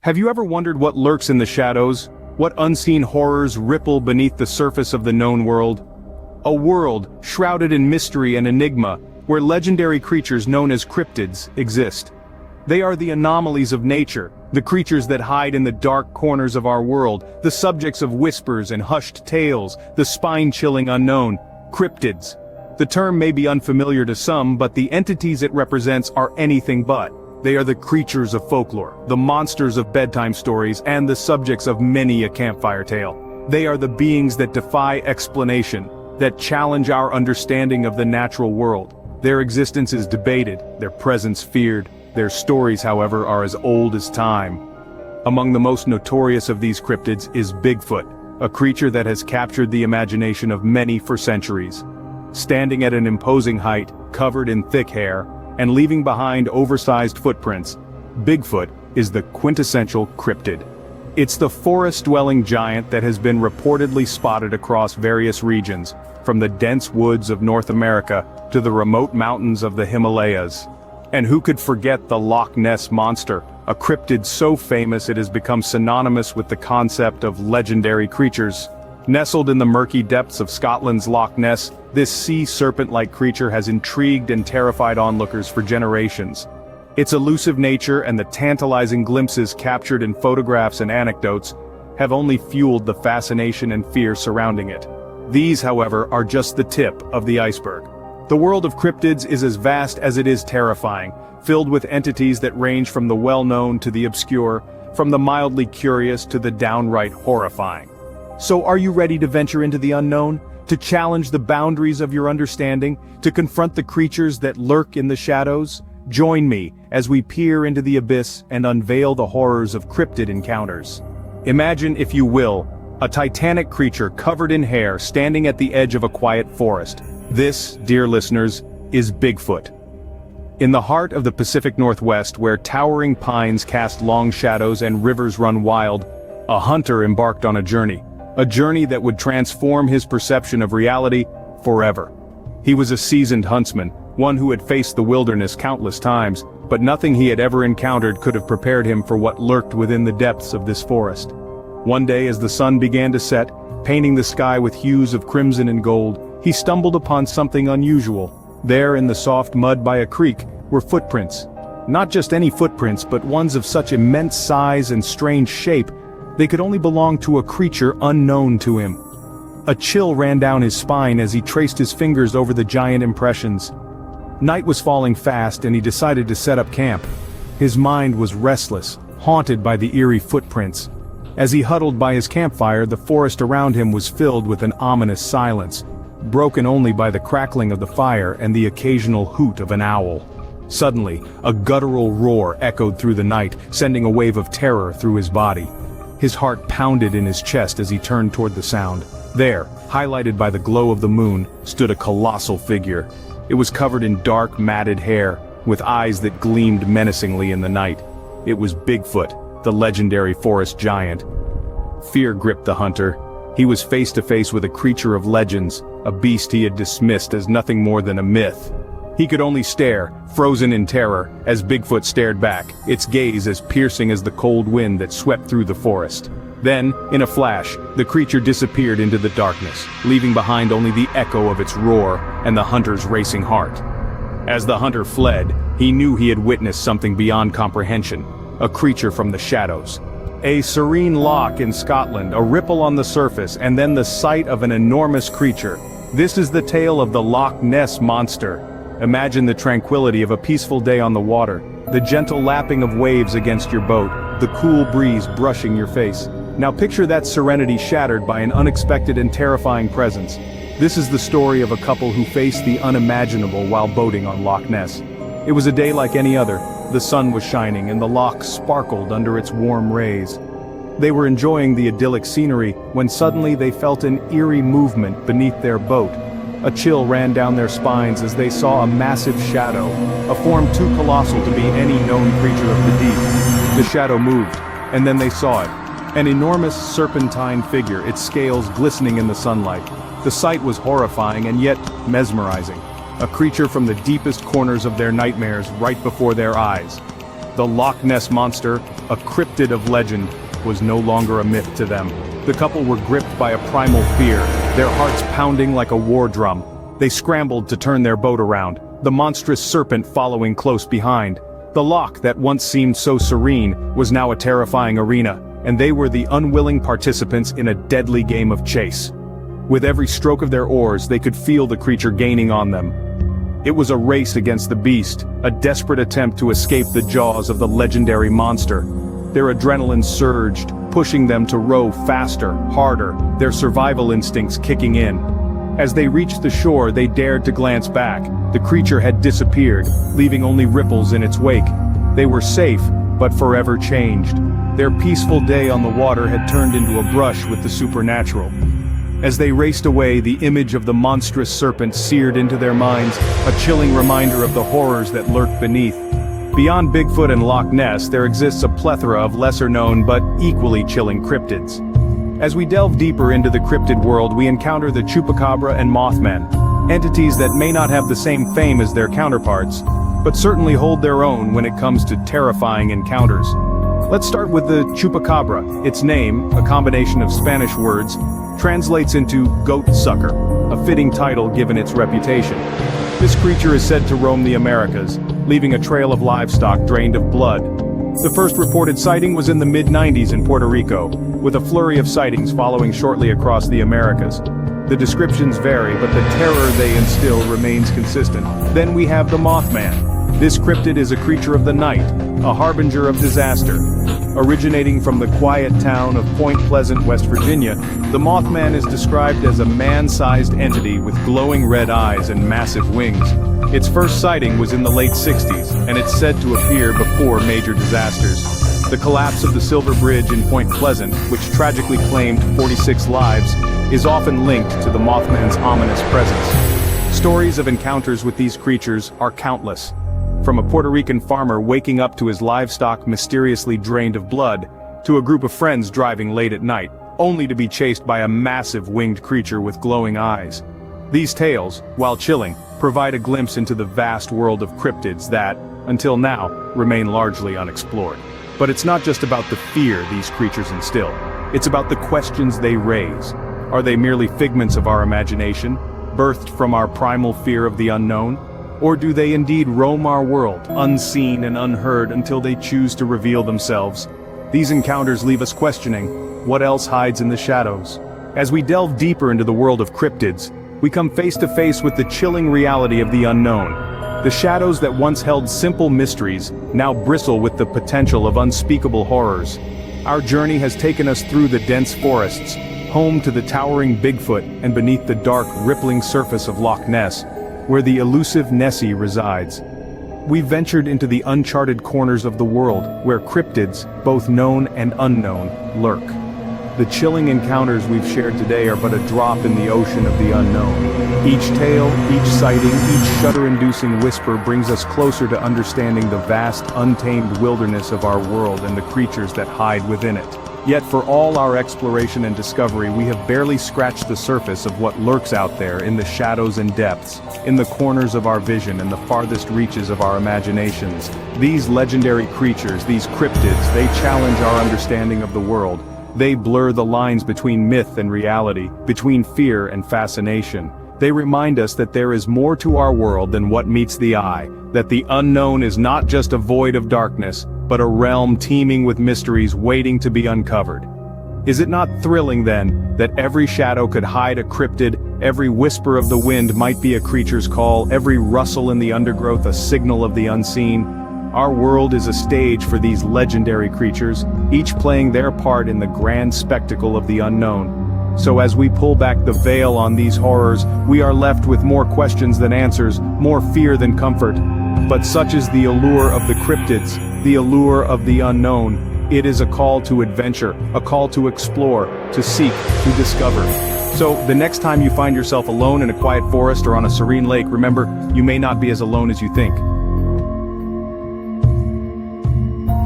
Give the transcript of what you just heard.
Have you ever wondered what lurks in the shadows? What unseen horrors ripple beneath the surface of the known world? A world shrouded in mystery and enigma, where legendary creatures known as cryptids exist. They are the anomalies of nature, the creatures that hide in the dark corners of our world, the subjects of whispers and hushed tales, the spine-chilling unknown, cryptids. The term may be unfamiliar to some, but the entities it represents are anything but. They are the creatures of folklore, the monsters of bedtime stories, and the subjects of many a campfire tale. They are the beings that defy explanation, that challenge our understanding of the natural world. Their existence is debated, their presence feared. Their stories, however, are as old as time. Among the most notorious of these cryptids is Bigfoot, a creature that has captured the imagination of many for centuries. Standing at an imposing height, covered in thick hair, and leaving behind oversized footprints, Bigfoot is the quintessential cryptid. It's the forest-dwelling giant that has been reportedly spotted across various regions, from the dense woods of North America to the remote mountains of the Himalayas. And who could forget the Loch Ness monster, a cryptid so famous it has become synonymous with the concept of legendary creatures. Nestled in the murky depths of Scotland's Loch Ness, this sea serpent-like creature has intrigued and terrified onlookers for generations. Its elusive nature and the tantalizing glimpses captured in photographs and anecdotes have only fueled the fascination and fear surrounding it. These, however, are just the tip of the iceberg. The world of cryptids is as vast as it is terrifying, filled with entities that range from the well-known to the obscure, from the mildly curious to the downright horrifying. So are you ready to venture into the unknown? To challenge the boundaries of your understanding? To confront the creatures that lurk in the shadows? Join me as we peer into the abyss and unveil the horrors of cryptid encounters. Imagine, if you will, a titanic creature covered in hair standing at the edge of a quiet forest. This, dear listeners, is Bigfoot. In the heart of the Pacific Northwest, where towering pines cast long shadows and rivers run wild, a hunter embarked on a journey that would transform his perception of reality forever. He was a seasoned huntsman, one who had faced the wilderness countless times, but nothing he had ever encountered could have prepared him for what lurked within the depths of this forest. One day, as the sun began to set, painting the sky with hues of crimson and gold, he stumbled upon something unusual. There in the soft mud by a creek were footprints. Not just any footprints, but ones of such immense size and strange shape, they could only belong to a creature unknown to him. A chill ran down his spine as he traced his fingers over the giant impressions. Night was falling fast and he decided to set up camp. His mind was restless, haunted by the eerie footprints. As he huddled by his campfire, the forest around him was filled with an ominous silence, broken only by the crackling of the fire and the occasional hoot of an owl. Suddenly, a guttural roar echoed through the night, sending a wave of terror through his body. His heart pounded in his chest as he turned toward the sound. There, highlighted by the glow of the moon, stood a colossal figure. It was covered in dark, matted hair, with eyes that gleamed menacingly in the night. It was Bigfoot, the legendary forest giant. Fear gripped the hunter. He was face to face with a creature of legends, a beast he had dismissed as nothing more than a myth. He could only stare, frozen in terror, as Bigfoot stared back, its gaze as piercing as the cold wind that swept through the forest. Then, in a flash, the creature disappeared into the darkness, leaving behind only the echo of its roar and the hunter's racing heart. As the hunter fled, he knew he had witnessed something beyond comprehension, a creature from the shadows. A serene loch in Scotland, a ripple on the surface, and then the sight of an enormous creature. This is the tale of the Loch Ness monster. Imagine the tranquility of a peaceful day on the water, the gentle lapping of waves against your boat, the cool breeze brushing your face. Now picture that serenity shattered by an unexpected and terrifying presence. This is the story of a couple who faced the unimaginable while boating on Loch Ness. It was a day like any other. The sun was shining and the loch sparkled under its warm rays. They were enjoying the idyllic scenery when suddenly they felt an eerie movement beneath their boat. A chill ran down their spines as they saw a massive shadow, a form too colossal to be any known creature of the deep. The shadow moved, and then they saw it. An enormous serpentine figure, its scales glistening in the sunlight. The sight was horrifying and yet mesmerizing. A creature from the deepest corners of their nightmares right before their eyes. The Loch Ness monster, a cryptid of legend, was no longer a myth to them. The couple were gripped by a primal fear, their hearts pounding like a war drum. They scrambled to turn their boat around, the monstrous serpent following close behind. The loch that once seemed so serene was now a terrifying arena, and they were the unwilling participants in a deadly game of chase. With every stroke of their oars, they could feel the creature gaining on them. It was a race against the beast, a desperate attempt to escape the jaws of the legendary monster. Their adrenaline surged, pushing them to row faster, harder, their survival instincts kicking in. As they reached the shore, they dared to glance back. The creature had disappeared, leaving only ripples in its wake. They were safe, but forever changed. Their peaceful day on the water had turned into a brush with the supernatural. As they raced away, the image of the monstrous serpent seared into their minds, a chilling reminder of the horrors that lurk beneath. Beyond Bigfoot and Loch Ness, there exists a plethora of lesser-known but equally chilling cryptids. As we delve deeper into the cryptid world, we encounter the Chupacabra and Mothman, entities that may not have the same fame as their counterparts, but certainly hold their own when it comes to terrifying encounters. Let's start with the Chupacabra. Its name, a combination of Spanish words, translates into goat sucker, a fitting title given its reputation. This creature is said to roam the Americas, leaving a trail of livestock drained of blood. The first reported sighting was in the mid-90s in Puerto Rico, with a flurry of sightings following shortly across the Americas. The descriptions vary, but the terror they instill remains consistent. Then we have the Mothman. This cryptid is a creature of the night, a harbinger of disaster. Originating from the quiet town of Point Pleasant, West Virginia, the Mothman is described as a man-sized entity with glowing red eyes and massive wings. Its first sighting was in the late 60s, and it's said to appear before major disasters. The collapse of the Silver Bridge in Point Pleasant, which tragically claimed 46 lives, is often linked to the Mothman's ominous presence. Stories of encounters with these creatures are countless. From a Puerto Rican farmer waking up to his livestock mysteriously drained of blood, to a group of friends driving late at night, only to be chased by a massive winged creature with glowing eyes. These tales, while chilling, provide a glimpse into the vast world of cryptids that, until now, remain largely unexplored. But it's not just about the fear these creatures instill. It's about the questions they raise. Are they merely figments of our imagination, birthed from our primal fear of the unknown? Or do they indeed roam our world, unseen and unheard until they choose to reveal themselves? These encounters leave us questioning, what else hides in the shadows? As we delve deeper into the world of cryptids, we come face to face with the chilling reality of the unknown. The shadows that once held simple mysteries now bristle with the potential of unspeakable horrors. Our journey has taken us through the dense forests, home to the towering Bigfoot and beneath the dark, rippling surface of Loch Ness, where the elusive Nessie resides. We ventured into the uncharted corners of the world, where cryptids, both known and unknown, lurk. The chilling encounters we've shared today are but a drop in the ocean of the unknown. Each tale, each sighting, each shudder-inducing whisper brings us closer to understanding the vast, untamed wilderness of our world and the creatures that hide within it. Yet for all our exploration and discovery, we have barely scratched the surface of what lurks out there in the shadows and depths, in the corners of our vision and the farthest reaches of our imaginations. These legendary creatures, these cryptids, they challenge our understanding of the world. They blur the lines between myth and reality, between fear and fascination. They remind us that there is more to our world than what meets the eye, that the unknown is not just a void of darkness, but a realm teeming with mysteries waiting to be uncovered. Is it not thrilling then, that every shadow could hide a cryptid, every whisper of the wind might be a creature's call, every rustle in the undergrowth a signal of the unseen? Our world is a stage for these legendary creatures, each playing their part in the grand spectacle of the unknown. So as we pull back the veil on these horrors, we are left with more questions than answers, more fear than comfort. But such is the allure of the cryptids, the allure of the unknown. It is a call to adventure, a call to explore, to seek, to discover. So, the next time you find yourself alone in a quiet forest or on a serene lake, remember, you may not be as alone as you think.